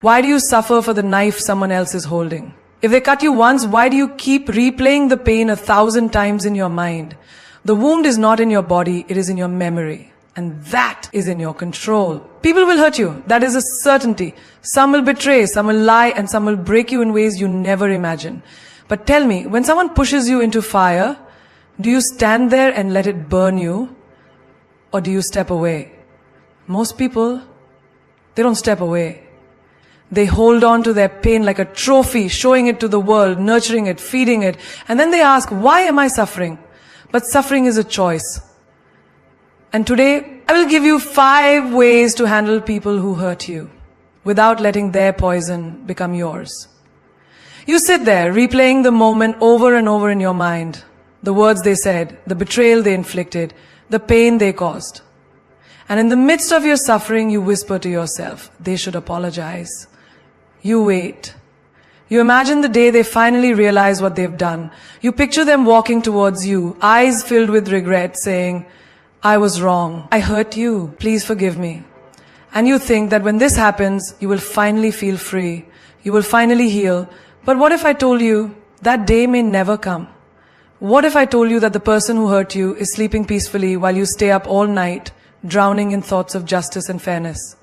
Why do you suffer for the knife someone else is holding? If they cut you once, why do you keep replaying the pain 1,000 times in your mind? The wound is not in your body, it is in your memory. And that is in your control. People will hurt you. That is a certainty. Some will betray, some will lie, and some will break you in ways you never imagine. But tell me, when someone pushes you into fire, do you stand there and let it burn you? Or do you step away? Most people, they don't step away. They hold on to their pain like a trophy, showing it to the world, nurturing it, feeding it. And then they ask, why am I suffering? But suffering is a choice. And today, I will give you 5 ways to handle people who hurt you without letting their poison become yours. You sit there, replaying the moment over and over in your mind. The words they said, the betrayal they inflicted, the pain they caused. And in the midst of your suffering, you whisper to yourself, they should apologize. You wait. You imagine the day they finally realize what they've done. You picture them walking towards you, eyes filled with regret, saying, I was wrong. I hurt you. Please forgive me. And you think that when this happens, you will finally feel free. You will finally heal. But what if I told you that day may never come? What if I told you that the person who hurt you is sleeping peacefully while you stay up all night, drowning in thoughts of justice and fairness?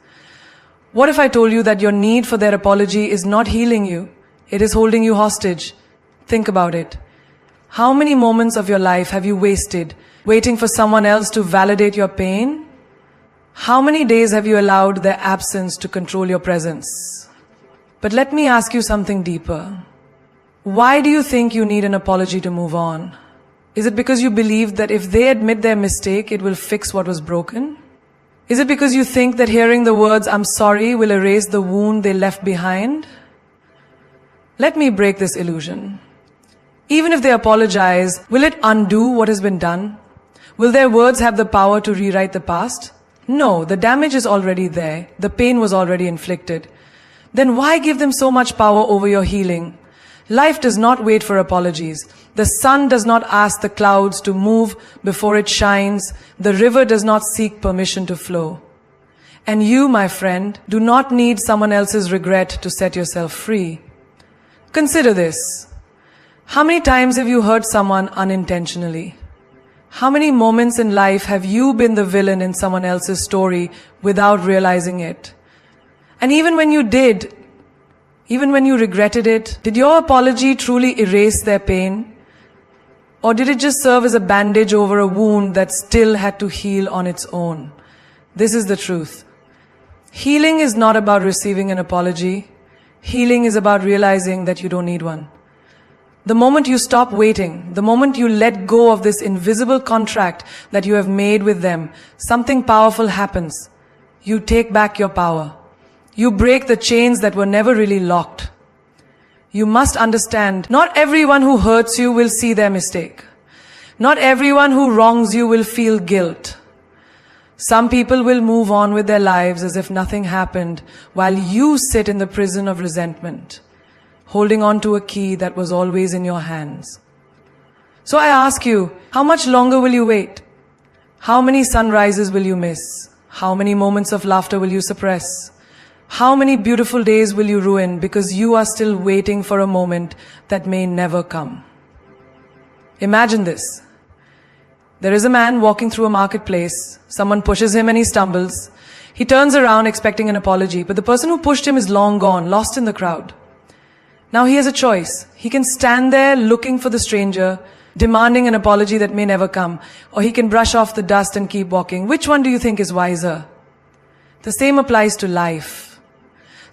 What if I told you that your need for their apology is not healing you? It is holding you hostage. Think about it. How many moments of your life have you wasted waiting for someone else to validate your pain? How many days have you allowed their absence to control your presence? But let me ask you something deeper. Why do you think you need an apology to move on? Is it because you believe that if they admit their mistake, it will fix what was broken? Is it because you think that hearing the words, I'm sorry, will erase the wound they left behind? Let me break this illusion. Even if they apologize, will it undo what has been done? Will their words have the power to rewrite the past? No, the damage is already there. The pain was already inflicted. Then why give them so much power over your healing? Life does not wait for apologies. The sun does not ask the clouds to move before it shines. The river does not seek permission to flow. And you, my friend, do not need someone else's regret to set yourself free. Consider this. How many times have you hurt someone unintentionally? How many moments in life have you been the villain in someone else's story without realizing it? And even when you did, even when you regretted it, did your apology truly erase their pain? Or did it just serve as a bandage over a wound that still had to heal on its own? This is the truth. Healing is not about receiving an apology. Healing is about realizing that you don't need one. The moment you stop waiting, the moment you let go of this invisible contract that you have made with them, something powerful happens. You take back your power. You break the chains that were never really locked. You must understand, not everyone who hurts you will see their mistake. Not everyone who wrongs you will feel guilt. Some people will move on with their lives as if nothing happened, while you sit in the prison of resentment, holding on to a key that was always in your hands. So I ask you, how much longer will you wait? How many sunrises will you miss? How many moments of laughter will you suppress? How many beautiful days will you ruin because you are still waiting for a moment that may never come? Imagine this. There is a man walking through a marketplace. Someone pushes him and he stumbles. He turns around expecting an apology, but the person who pushed him is long gone, lost in the crowd. Now he has a choice. He can stand there looking for the stranger, demanding an apology that may never come, or he can brush off the dust and keep walking. Which one do you think is wiser? The same applies to life.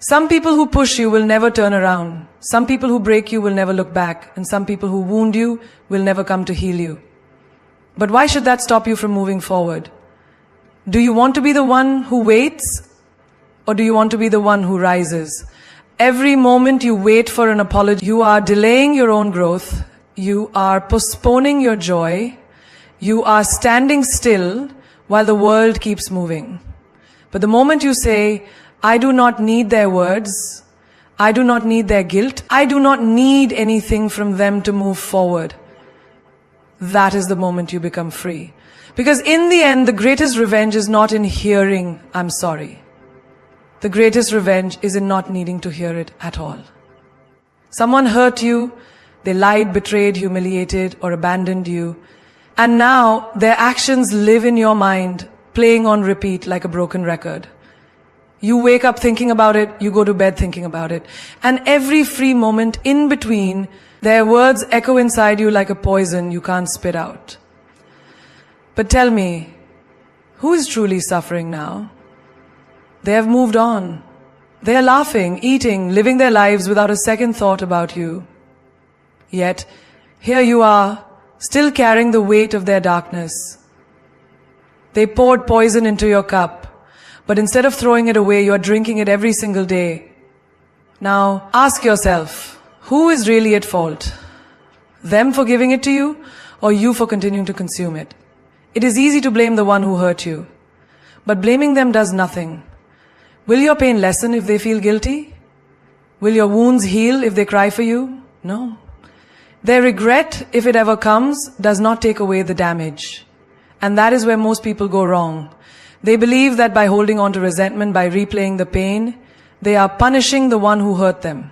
Some people who push you will never turn around. Some people who break you will never look back. And some people who wound you will never come to heal you. But why should that stop you from moving forward? Do you want to be the one who waits? Or do you want to be the one who rises? Every moment you wait for an apology, you are delaying your own growth. You are postponing your joy. You are standing still while the world keeps moving. But the moment you say, I do not need their words, I do not need their guilt, I do not need anything from them to move forward, that is the moment you become free. Because in the end, the greatest revenge is not in hearing, I'm sorry. The greatest revenge is in not needing to hear it at all. Someone hurt you, they lied, betrayed, humiliated, or abandoned you, and now their actions live in your mind, playing on repeat like a broken record. You wake up thinking about it, you go to bed thinking about it, and every free moment in between, their words echo inside you like a poison you can't spit out. But tell me, who is truly suffering now? They have moved on. They are laughing, eating, living their lives without a second thought about you. Yet, here you are, still carrying the weight of their darkness. They poured poison into your cup, but instead of throwing it away, you are drinking it every single day. Now, ask yourself, who is really at fault? Them for giving it to you, or you for continuing to consume it? It is easy to blame the one who hurt you, but blaming them does nothing. Will your pain lessen if they feel guilty? Will your wounds heal if they cry for you? No. Their regret, if it ever comes, does not take away the damage. And that is where most people go wrong. They believe that by holding on to resentment, by replaying the pain, they are punishing the one who hurt them.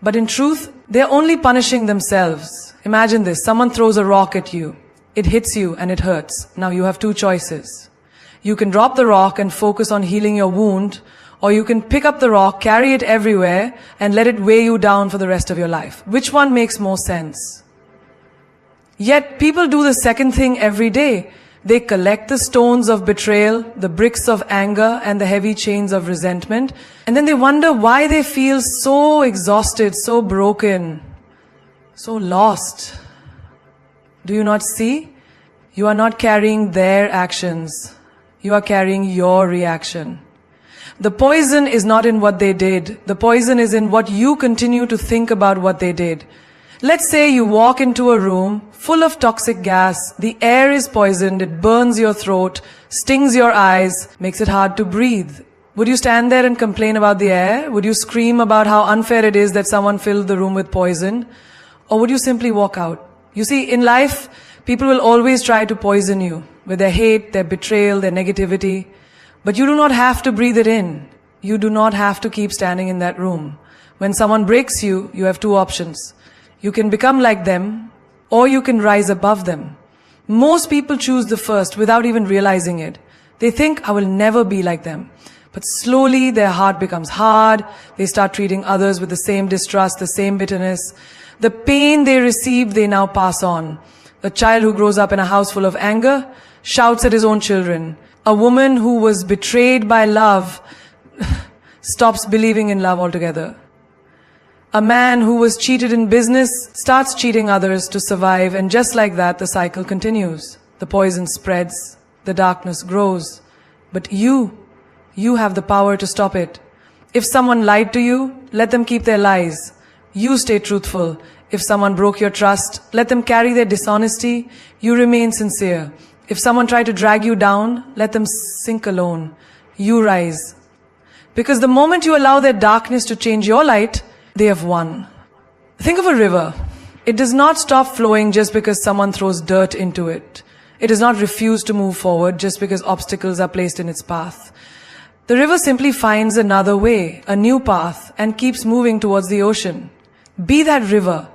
But in truth, they are only punishing themselves. Imagine this, someone throws a rock at you. It hits you and it hurts. Now you have two choices. You can drop the rock and focus on healing your wound, or you can pick up the rock, carry it everywhere, and let it weigh you down for the rest of your life. Which one makes more sense? Yet people do the second thing every day. They collect the stones of betrayal, the bricks of anger, and the heavy chains of resentment, and then they wonder why they feel so exhausted, so broken, so lost. Do you not see? You are not carrying their actions. You are carrying your reaction. The poison is not in what they did. The poison is in what you continue to think about what they did. Let's say you walk into a room full of toxic gas. The air is poisoned. It burns your throat, stings your eyes, makes it hard to breathe. Would you stand there and complain about the air? Would you scream about how unfair it is that someone filled the room with poison? Or would you simply walk out? You see, in life, people will always try to poison you with their hate, their betrayal, their negativity. But you do not have to breathe it in. You do not have to keep standing in that room. When someone breaks you, you have two options. You can become like them, or you can rise above them. Most people choose the first without even realizing it. They think, I will never be like them. But slowly their heart becomes hard. They start treating others with the same distrust, the same bitterness. The pain they receive, they now pass on. A child who grows up in a house full of anger shouts at his own children. A woman who was betrayed by love stops believing in love altogether. A man who was cheated in business starts cheating others to survive, and just like that, the cycle continues. The poison spreads, the darkness grows. But you have the power to stop it. If someone lied to you, let them keep their lies. You stay truthful. If someone broke your trust, let them carry their dishonesty. You remain sincere. If someone tried to drag you down, let them sink alone. You rise. Because the moment you allow their darkness to change your light, they have won. Think of a river. It does not stop flowing just because someone throws dirt into it. It does not refuse to move forward just because obstacles are placed in its path. The river simply finds another way, a new path, and keeps moving towards the ocean. Be that river.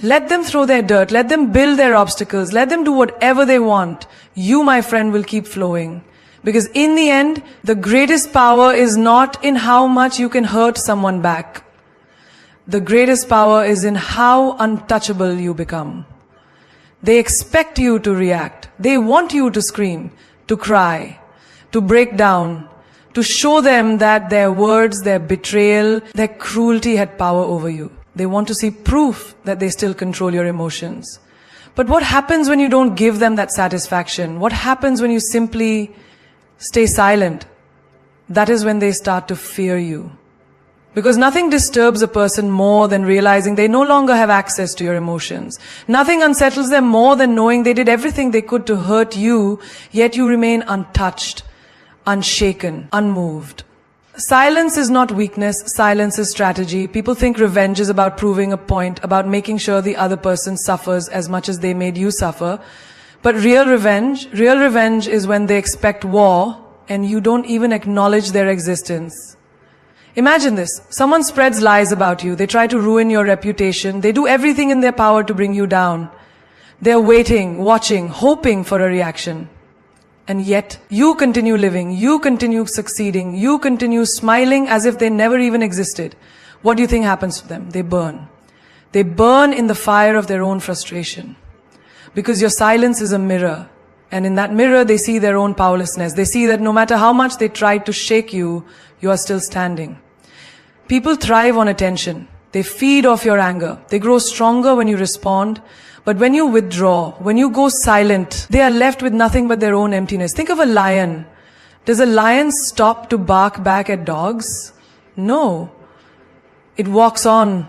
Let them throw their dirt. Let them build their obstacles. Let them do whatever they want. You, my friend, will keep flowing. Because in the end, the greatest power is not in how much you can hurt someone back. The greatest power is in how untouchable you become. They expect you to react. They want you to scream, to cry, to break down, to show them that their words, their betrayal, their cruelty had power over you. They want to see proof that they still control your emotions. But what happens when you don't give them that satisfaction? What happens when you simply stay silent? That is when they start to fear you. Because nothing disturbs a person more than realizing they no longer have access to your emotions. Nothing unsettles them more than knowing they did everything they could to hurt you, yet you remain untouched, unshaken, unmoved. Silence is not weakness, silence is strategy. People think revenge is about proving a point, about making sure the other person suffers as much as they made you suffer. But real revenge is when they expect war and you don't even acknowledge their existence. Imagine this. Someone spreads lies about you. They try to ruin your reputation. They do everything in their power to bring you down. They're waiting, watching, hoping for a reaction. And yet, you continue living, you continue succeeding, you continue smiling as if they never even existed. What do you think happens to them? They burn. They burn in the fire of their own frustration. Because your silence is a mirror. And in that mirror, they see their own powerlessness. They see that no matter how much they tried to shake you, you are still standing. People thrive on attention. They feed off your anger. They grow stronger when you respond. But when you withdraw, when you go silent, they are left with nothing but their own emptiness. Think of a lion. Does a lion stop to bark back at dogs? No. It walks on,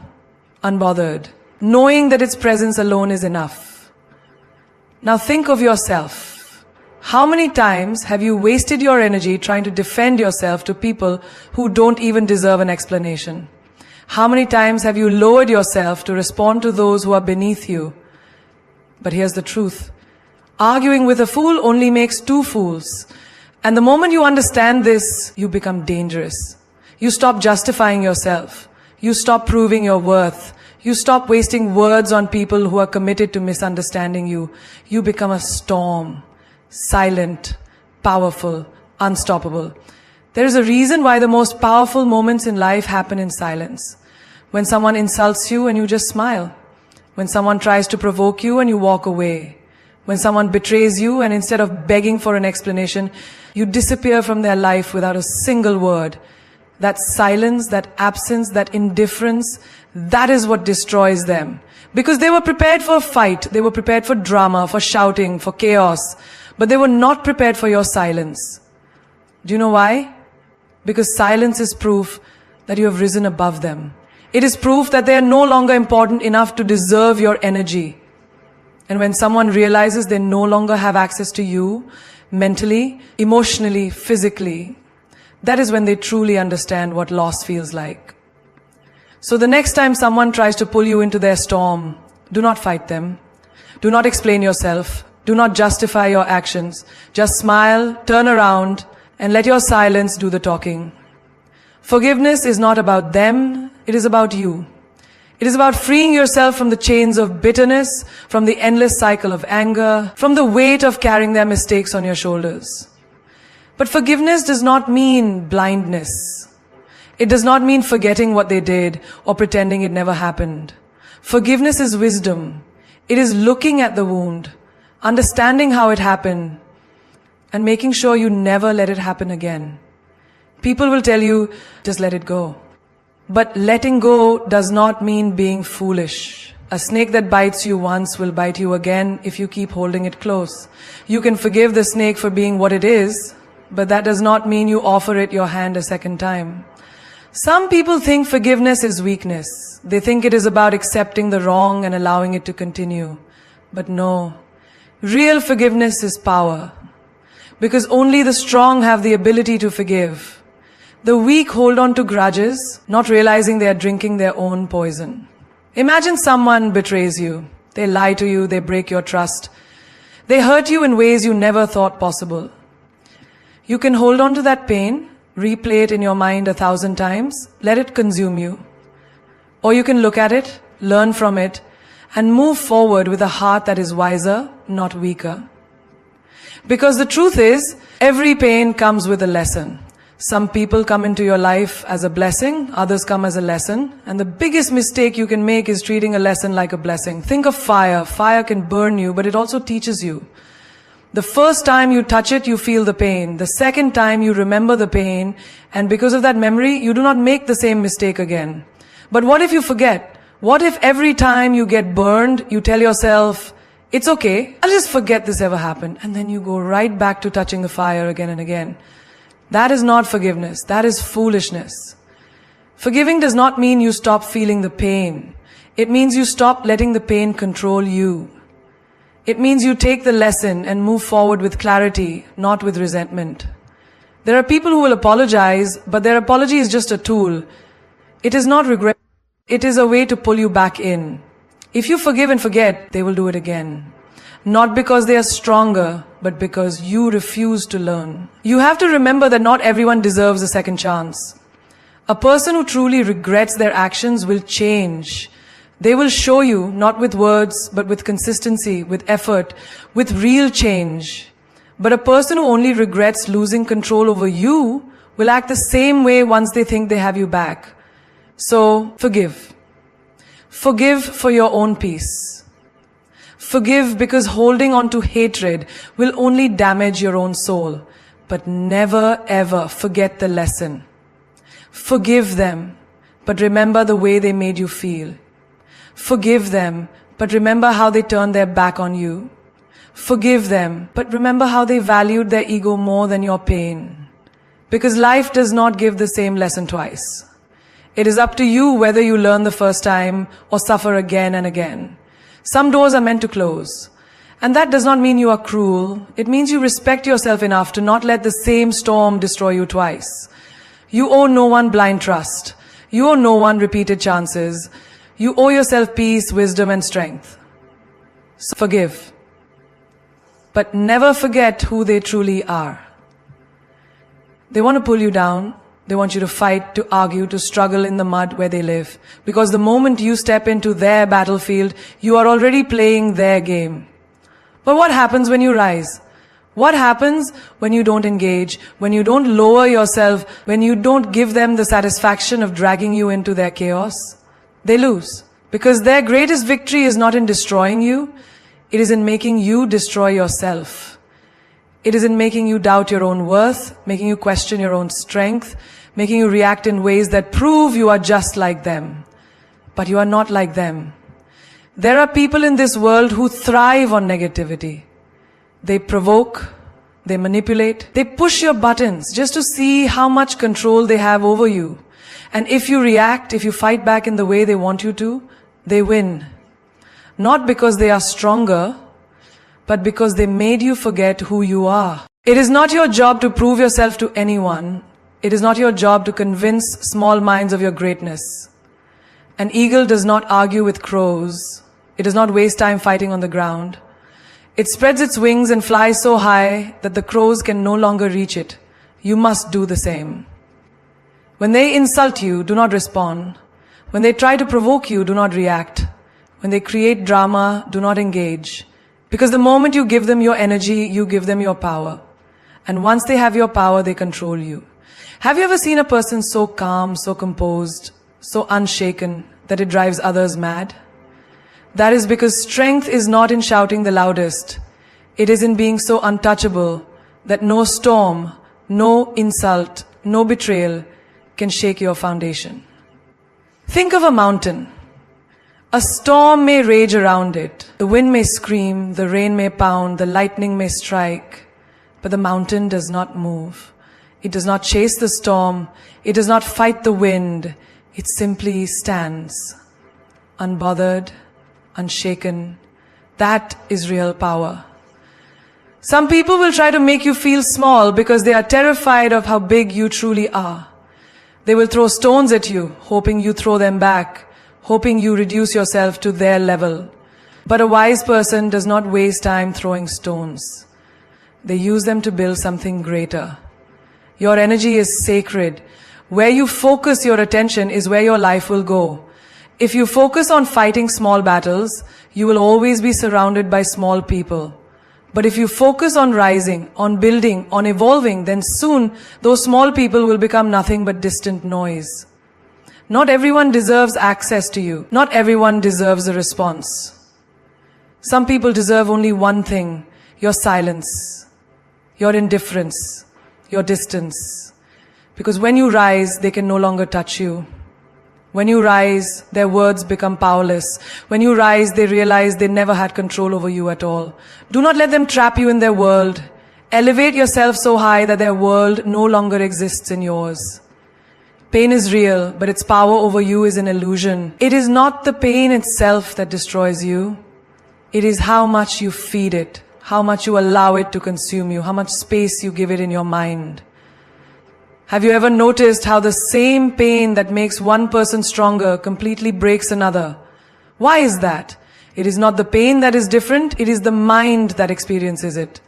unbothered, knowing that its presence alone is enough. Now think of yourself. How many times have you wasted your energy trying to defend yourself to people who don't even deserve an explanation? How many times have you lowered yourself to respond to those who are beneath you? But here's the truth. Arguing with a fool only makes two fools. And the moment you understand this, you become dangerous. You stop justifying yourself. You stop proving your worth. You stop wasting words on people who are committed to misunderstanding you. You become a storm. Silent, powerful, unstoppable. There is a reason why the most powerful moments in life happen in silence. When someone insults you and you just smile. When someone tries to provoke you and you walk away. When someone betrays you and instead of begging for an explanation, you disappear from their life without a single word. That silence, that absence, that indifference, that is what destroys them. Because they were prepared for a fight, they were prepared for drama, for shouting, for chaos, but they were not prepared for your silence. Do you know why? Because silence is proof that you have risen above them. It is proof that they are no longer important enough to deserve your energy. And when someone realizes they no longer have access to you, mentally, emotionally, physically, that is when they truly understand what loss feels like. So the next time someone tries to pull you into their storm, do not fight them. Do not explain yourself. Do not justify your actions. Just smile, turn around, and let your silence do the talking. Forgiveness is not about them, it is about you. It is about freeing yourself from the chains of bitterness, from the endless cycle of anger, from the weight of carrying their mistakes on your shoulders. But forgiveness does not mean blindness. It does not mean forgetting what they did or pretending it never happened. Forgiveness is wisdom. It is looking at the wound, understanding how it happened, and making sure you never let it happen again. People will tell you, just let it go. But letting go does not mean being foolish. A snake that bites you once will bite you again if you keep holding it close. You can forgive the snake for being what it is, but that does not mean you offer it your hand a second time. Some people think forgiveness is weakness. They think it is about accepting the wrong and allowing it to continue. But no. Real forgiveness is power. Because only the strong have the ability to forgive. The weak hold on to grudges, not realizing they are drinking their own poison. Imagine someone betrays you. They lie to you, they break your trust. They hurt you in ways you never thought possible. You can hold on to that pain, replay it in your mind 1,000 times, let it consume you. Or you can look at it, learn from it, and move forward with a heart that is wiser, not weaker. Because the truth is, every pain comes with a lesson. Some people come into your life as a blessing, others come as a lesson. And the biggest mistake you can make is treating a lesson like a blessing. Think of fire. Fire can burn you, but it also teaches you. The first time you touch it, you feel the pain. The second time you remember the pain, and because of that memory, you do not make the same mistake again. But what if you forget? What if every time you get burned, you tell yourself, it's okay, I'll just forget this ever happened. And then you go right back to touching the fire again and again. That is not forgiveness. That is foolishness. Forgiving does not mean you stop feeling the pain. It means you stop letting the pain control you. It means you take the lesson and move forward with clarity, not with resentment. There are people who will apologize, but their apology is just a tool. It is not regret. It is a way to pull you back in. If you forgive and forget, they will do it again. Not because they are stronger, but because you refuse to learn. You have to remember that not everyone deserves a second chance. A person who truly regrets their actions will change. They will show you, not with words, but with consistency, with effort, with real change. But a person who only regrets losing control over you will act the same way once they think they have you back. So, forgive. Forgive for your own peace. Forgive because holding on to hatred will only damage your own soul. But never ever forget the lesson. Forgive them, but remember the way they made you feel. Forgive them, but remember how they turned their back on you. Forgive them, but remember how they valued their ego more than your pain. Because life does not give the same lesson twice. It is up to you whether you learn the first time or suffer again and again. Some doors are meant to close. And that does not mean you are cruel. It means you respect yourself enough to not let the same storm destroy you twice. You owe no one blind trust. You owe no one repeated chances. You owe yourself peace, wisdom, and strength. So forgive. But never forget who they truly are. They want to pull you down. They want you to fight, to argue, to struggle in the mud where they live. Because the moment you step into their battlefield, you are already playing their game. But what happens when you rise? What happens when you don't engage, when you don't lower yourself, when you don't give them the satisfaction of dragging you into their chaos? They lose. Because their greatest victory is not in destroying you, it is in making you destroy yourself. It is in making you doubt your own worth, making you question your own strength, making you react in ways that prove you are just like them. But you are not like them. There are people in this world who thrive on negativity. They provoke, they manipulate, they push your buttons just to see how much control they have over you. And if you react, if you fight back in the way they want you to, they win. Not because they are stronger, but because they made you forget who you are. It is not your job to prove yourself to anyone. It is not your job to convince small minds of your greatness. An eagle does not argue with crows. It does not waste time fighting on the ground. It spreads its wings and flies so high that the crows can no longer reach it. You must do the same. When they insult you, do not respond. When they try to provoke you, do not react. When they create drama, do not engage. Because the moment you give them your energy, you give them your power. And once they have your power, they control you. Have you ever seen a person so calm, so composed, so unshaken that it drives others mad? That is because strength is not in shouting the loudest. It is in being so untouchable that no storm, no insult, no betrayal can shake your foundation. Think of a mountain. A storm may rage around it. The wind may scream, the rain may pound, the lightning may strike. But the mountain does not move. It does not chase the storm. It does not fight the wind. It simply stands, unbothered, unshaken. That is real power. Some people will try to make you feel small because they are terrified of how big you truly are. They will throw stones at you, hoping you throw them back, hoping you reduce yourself to their level. But a wise person does not waste time throwing stones. They use them to build something greater. Your energy is sacred. Where you focus your attention is where your life will go. If you focus on fighting small battles, you will always be surrounded by small people. But if you focus on rising, on building, on evolving, then soon those small people will become nothing but distant noise. Not everyone deserves access to you. Not everyone deserves a response. Some people deserve only one thing: your silence, your indifference, your distance. Because when you rise, they can no longer touch you. When you rise, their words become powerless. When you rise, they realize they never had control over you at all. Do not let them trap you in their world. Elevate yourself so high that their world no longer exists in yours. Pain is real, but its power over you is an illusion. It is not the pain itself that destroys you. It is how much you feed it, how much you allow it to consume you, how much space you give it in your mind. Have you ever noticed how the same pain that makes one person stronger completely breaks another? Why is that? It is not the pain that is different, it is the mind that experiences it.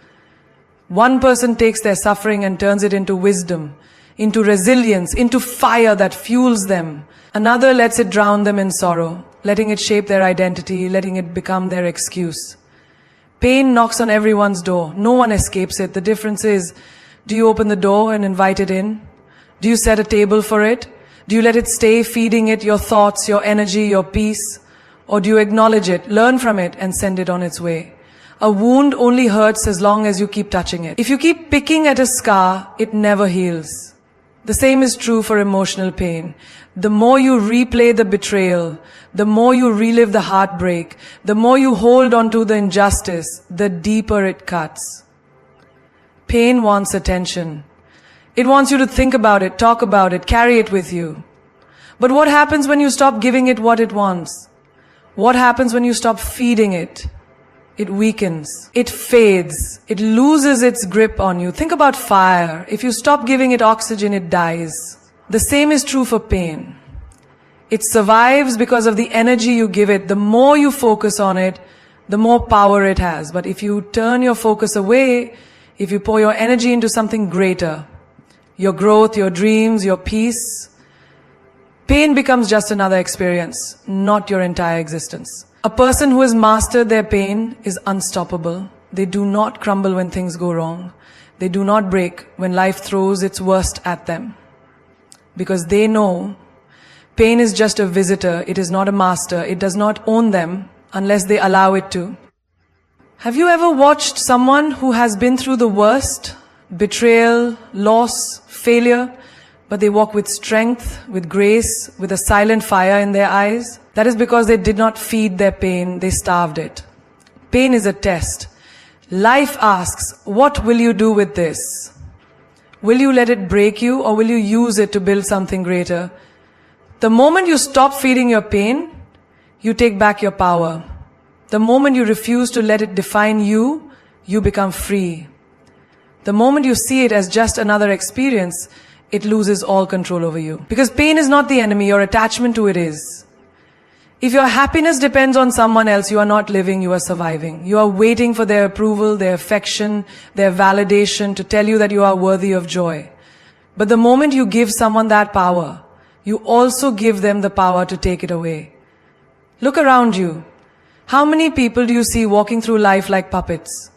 One person takes their suffering and turns it into wisdom, into resilience, into fire that fuels them. Another lets it drown them in sorrow, letting it shape their identity, letting it become their excuse. Pain knocks on everyone's door. No one escapes it. The difference is, do you open the door and invite it in? Do you set a table for it? Do you let it stay, feeding it your thoughts, your energy, your peace? Or do you acknowledge it, learn from it, and send it on its way? A wound only hurts as long as you keep touching it. If you keep picking at a scar, it never heals. The same is true for emotional pain. The more you replay the betrayal, the more you relive the heartbreak, the more you hold on to the injustice, the deeper it cuts. Pain wants attention. It wants you to think about it, talk about it, carry it with you. But what happens when you stop giving it what it wants? What happens when you stop feeding it? It weakens. It fades. It loses its grip on you. Think about fire. If you stop giving it oxygen, it dies. The same is true for pain. It survives because of the energy you give it. The more you focus on it, the more power it has. But if you turn your focus away, if you pour your energy into something greater, your growth, your dreams, your peace, pain becomes just another experience, not your entire existence. A person who has mastered their pain is unstoppable. They do not crumble when things go wrong. They do not break when life throws its worst at them. Because they know pain is just a visitor. It is not a master. It does not own them unless they allow it to. Have you ever watched someone who has been through the worst, betrayal, loss, failure, but they walk with strength, with grace, with a silent fire in their eyes? That is because they did not feed their pain, they starved it. Pain is a test. Life asks, what will you do with this? Will you let it break you, or will you use it to build something greater? The moment you stop feeding your pain, you take back your power. The moment you refuse to let it define you, you become free. The moment you see it as just another experience, it loses all control over you. Because pain is not the enemy, your attachment to it is. If your happiness depends on someone else, you are not living, you are surviving. You are waiting for their approval, their affection, their validation to tell you that you are worthy of joy. But the moment you give someone that power, you also give them the power to take it away. Look around you. How many people do you see walking through life like puppets?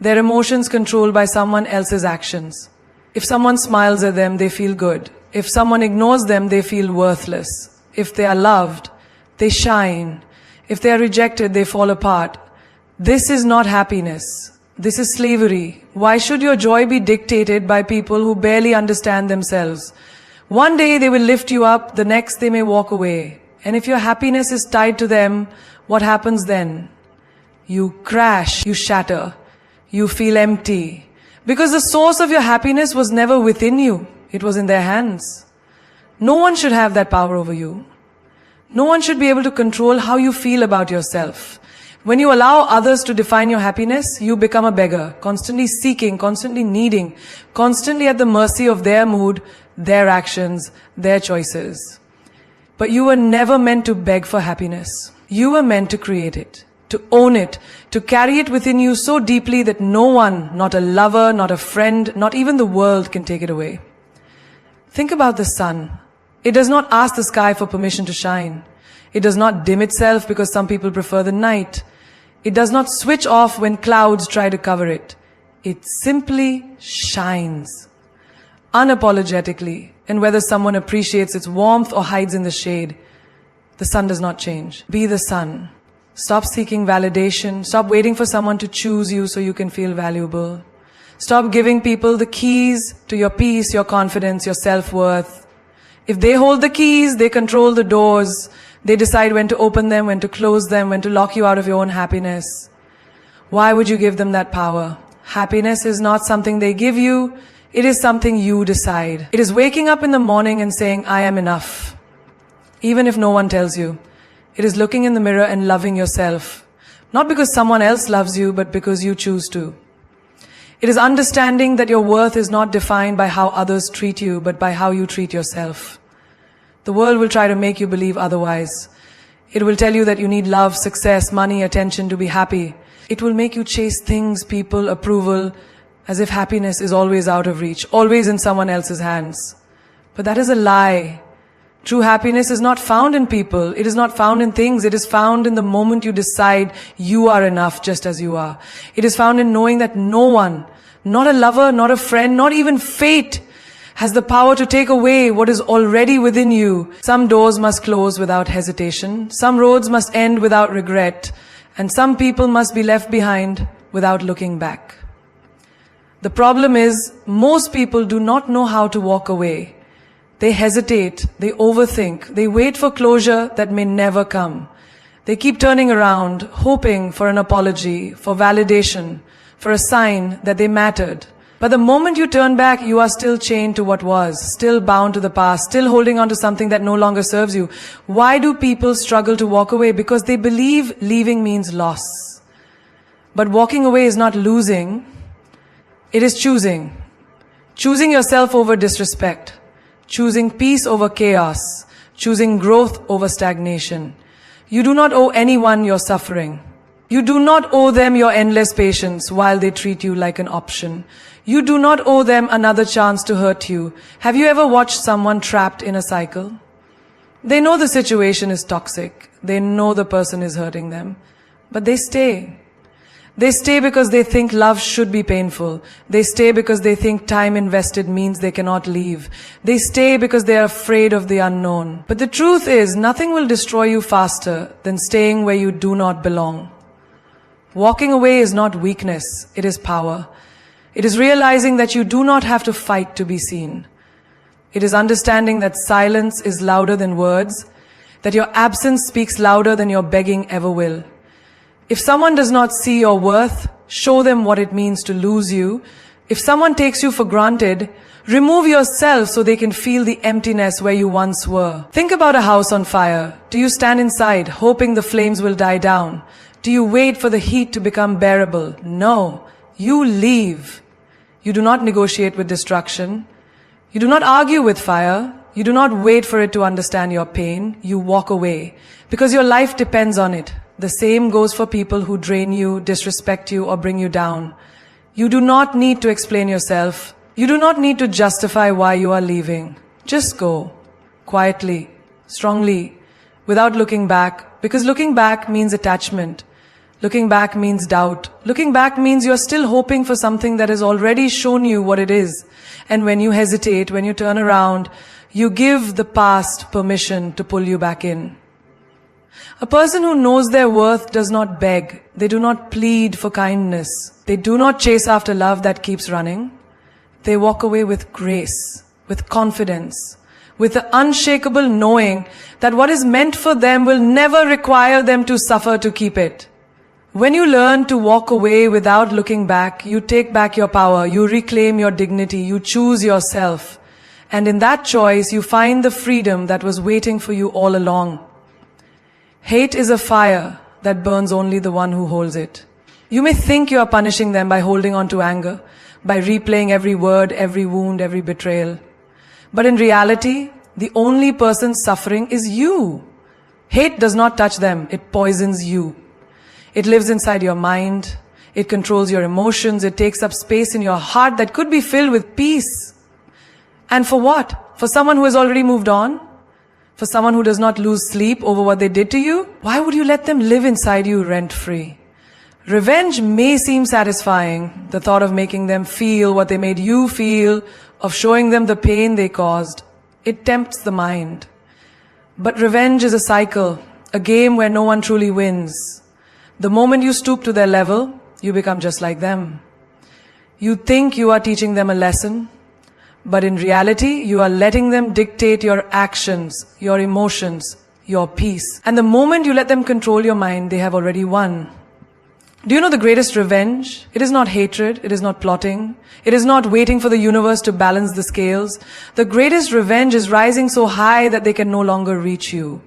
Their emotions controlled by someone else's actions. If someone smiles at them, they feel good. If someone ignores them, they feel worthless. If they are loved, they shine. If they are rejected, they fall apart. This is not happiness. This is slavery. Why should your joy be dictated by people who barely understand themselves? One day they will lift you up, the next they may walk away. And if your happiness is tied to them, what happens then? You crash, you shatter, you feel empty. Because the source of your happiness was never within you. It was in their hands. No one should have that power over you. No one should be able to control how you feel about yourself. When you allow others to define your happiness, you become a beggar, constantly seeking, constantly needing, constantly at the mercy of their mood, their actions, their choices. But you were never meant to beg for happiness. You were meant to create it, to own it, to carry it within you so deeply that no one, not a lover, not a friend, not even the world can take it away. Think about the sun. It does not ask the sky for permission to shine. It does not dim itself because some people prefer the night. It does not switch off when clouds try to cover it. It simply shines, unapologetically, and whether someone appreciates its warmth or hides in the shade, the sun does not change. Be the sun. Stop seeking validation. Stop waiting for someone to choose you so you can feel valuable. Stop giving people the keys to your peace, your confidence, your self-worth. If they hold the keys, they control the doors. They decide when to open them, when to close them, when to lock you out of your own happiness. Why would you give them that power? Happiness is not something they give you. It is something you decide. It is waking up in the morning and saying, I am enough. Even if no one tells you. It is looking in the mirror and loving yourself. Not because someone else loves you, but because you choose to. It is understanding that your worth is not defined by how others treat you, but by how you treat yourself. The world will try to make you believe otherwise. It will tell you that you need love, success, money, attention to be happy. It will make you chase things, people, approval, as if happiness is always out of reach, always in someone else's hands. But that is a lie. True happiness is not found in people. It is not found in things. It is found in the moment you decide you are enough just as you are. It is found in knowing that no one, not a lover, not a friend, not even fate, has the power to take away what is already within you. Some doors must close without hesitation. Some roads must end without regret. And some people must be left behind without looking back. The problem is, most people do not know how to walk away. They hesitate, they overthink, they wait for closure that may never come. They keep turning around, hoping for an apology, for validation, for a sign that they mattered. But the moment you turn back, you are still chained to what was, still bound to the past, still holding on to something that no longer serves you. Why do people struggle to walk away? Because they believe leaving means loss. But walking away is not losing, it is choosing. Choosing yourself over disrespect. Choosing peace over chaos, choosing growth over stagnation. You do not owe anyone your suffering. You do not owe them your endless patience while they treat you like an option. You do not owe them another chance to hurt you. Have you ever watched someone trapped in a cycle? They know the situation is toxic. They know the person is hurting them. But they stay. They stay because they think love should be painful. They stay because they think time invested means they cannot leave. They stay because they are afraid of the unknown. But the truth is, nothing will destroy you faster than staying where you do not belong. Walking away is not weakness, it is power. It is realizing that you do not have to fight to be seen. It is understanding that silence is louder than words, that your absence speaks louder than your begging ever will. If someone does not see your worth, show them what it means to lose you. If someone takes you for granted, remove yourself so they can feel the emptiness where you once were. Think about a house on fire. Do you stand inside, hoping the flames will die down? Do you wait for the heat to become bearable? No. You leave. You do not negotiate with destruction. You do not argue with fire. You do not wait for it to understand your pain. You walk away because your life depends on it. The same goes for people who drain you, disrespect you, or bring you down. You do not need to explain yourself. You do not need to justify why you are leaving. Just go. Quietly, strongly, without looking back. Because looking back means attachment. Looking back means doubt. Looking back means you're still hoping for something that has already shown you what it is. And when you hesitate, when you turn around, you give the past permission to pull you back in. A person who knows their worth does not beg. They do not plead for kindness. They do not chase after love that keeps running. They walk away with grace, with confidence, with the unshakable knowing that what is meant for them will never require them to suffer to keep it. When you learn to walk away without looking back, you take back your power, you reclaim your dignity, you choose yourself. And in that choice, you find the freedom that was waiting for you all along. Hate is a fire that burns only the one who holds it. You may think you are punishing them by holding on to anger, by replaying every word, every wound, every betrayal. But in reality, the only person suffering is you. Hate does not touch them, it poisons you. It lives inside your mind, it controls your emotions, it takes up space in your heart that could be filled with peace. And for what? For someone who has already moved on? For someone who does not lose sleep over what they did to you? Why would you let them live inside you rent-free? Revenge may seem satisfying, the thought of making them feel what they made you feel, of showing them the pain they caused. It tempts the mind. But revenge is a cycle, a game where no one truly wins. The moment you stoop to their level, you become just like them. You think you are teaching them a lesson, but in reality, you are letting them dictate your actions, your emotions, your peace. And the moment you let them control your mind, they have already won. Do you know the greatest revenge? It is not hatred, it is not plotting, it is not waiting for the universe to balance the scales. The greatest revenge is rising so high that they can no longer reach you.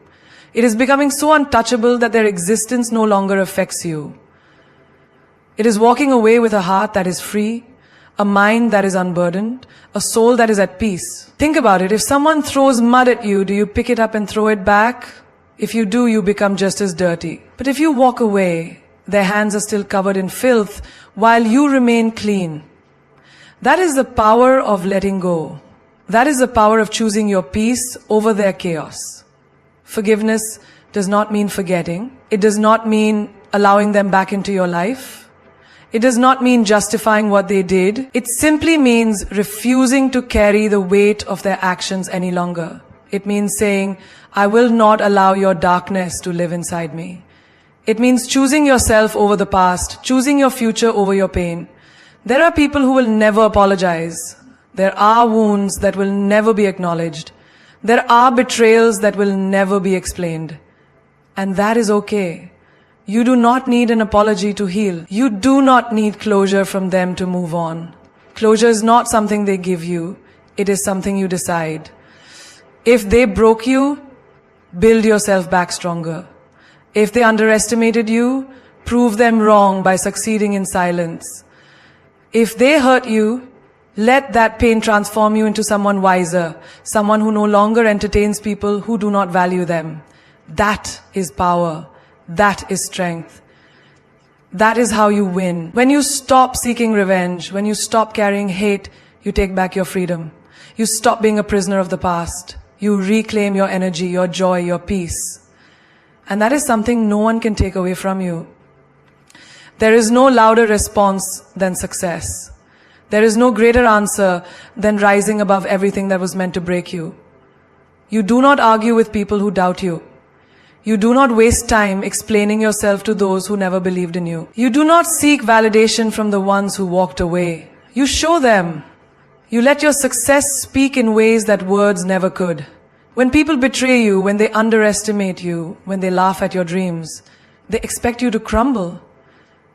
It is becoming so untouchable that their existence no longer affects you. It is walking away with a heart that is free, a mind that is unburdened, a soul that is at peace. Think about it. If someone throws mud at you, do you pick it up and throw it back? If you do, you become just as dirty. But if you walk away, their hands are still covered in filth while you remain clean. That is the power of letting go. That is the power of choosing your peace over their chaos. Forgiveness does not mean forgetting. It does not mean allowing them back into your life. It does not mean justifying what they did. It simply means refusing to carry the weight of their actions any longer. It means saying, I will not allow your darkness to live inside me. It means choosing yourself over the past, choosing your future over your pain. There are people who will never apologize. There are wounds that will never be acknowledged. There are betrayals that will never be explained. And that is okay. You do not need an apology to heal. You do not need closure from them to move on. Closure is not something they give you. It is something you decide. If they broke you, build yourself back stronger. If they underestimated you, prove them wrong by succeeding in silence. If they hurt you, let that pain transform you into someone wiser, someone who no longer entertains people who do not value them. That is power. That is strength. That is how you win. When you stop seeking revenge, when you stop carrying hate, you take back your freedom. You stop being a prisoner of the past. You reclaim your energy, your joy, your peace. And that is something no one can take away from you. There is no louder response than success. There is no greater answer than rising above everything that was meant to break you. You do not argue with people who doubt you. You do not waste time explaining yourself to those who never believed in you. You do not seek validation from the ones who walked away. You show them. You let your success speak in ways that words never could. When people betray you, when they underestimate you, when they laugh at your dreams, they expect you to crumble.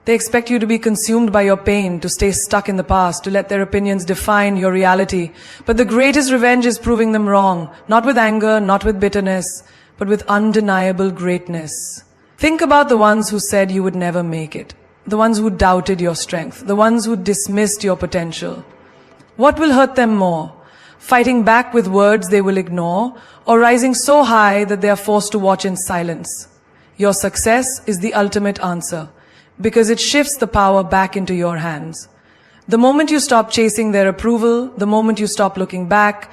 They expect you to be consumed by your pain, to stay stuck in the past, to let their opinions define your reality. But the greatest revenge is proving them wrong, not with anger, not with bitterness, but with undeniable greatness. Think about the ones who said you would never make it, the ones who doubted your strength, the ones who dismissed your potential. What will hurt them more? Fighting back with words they will ignore, or rising so high that they are forced to watch in silence? Your success is the ultimate answer, because it shifts the power back into your hands. The moment you stop chasing their approval, the moment you stop looking back,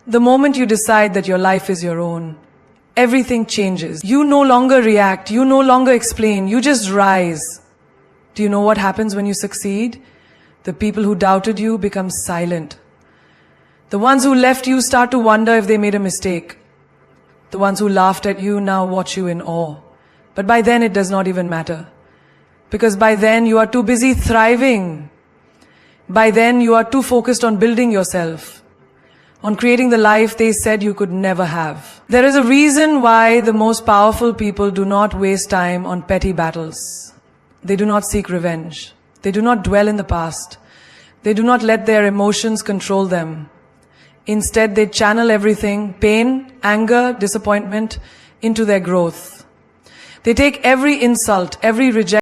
the moment you decide that your life is your own, everything changes. You no longer react, you no longer explain, you just rise. Do you know what happens when you succeed? The people who doubted you become silent. The ones who left you start to wonder if they made a mistake. The ones who laughed at you now watch you in awe. But by then it does not even matter. Because by then you are too busy thriving. By then you are too focused on building yourself, on creating the life they said you could never have. There is a reason why the most powerful people do not waste time on petty battles. They do not seek revenge. They do not dwell in the past. They do not let their emotions control them. Instead, they channel everything, pain, anger, disappointment, into their growth. They take every insult, every rejection,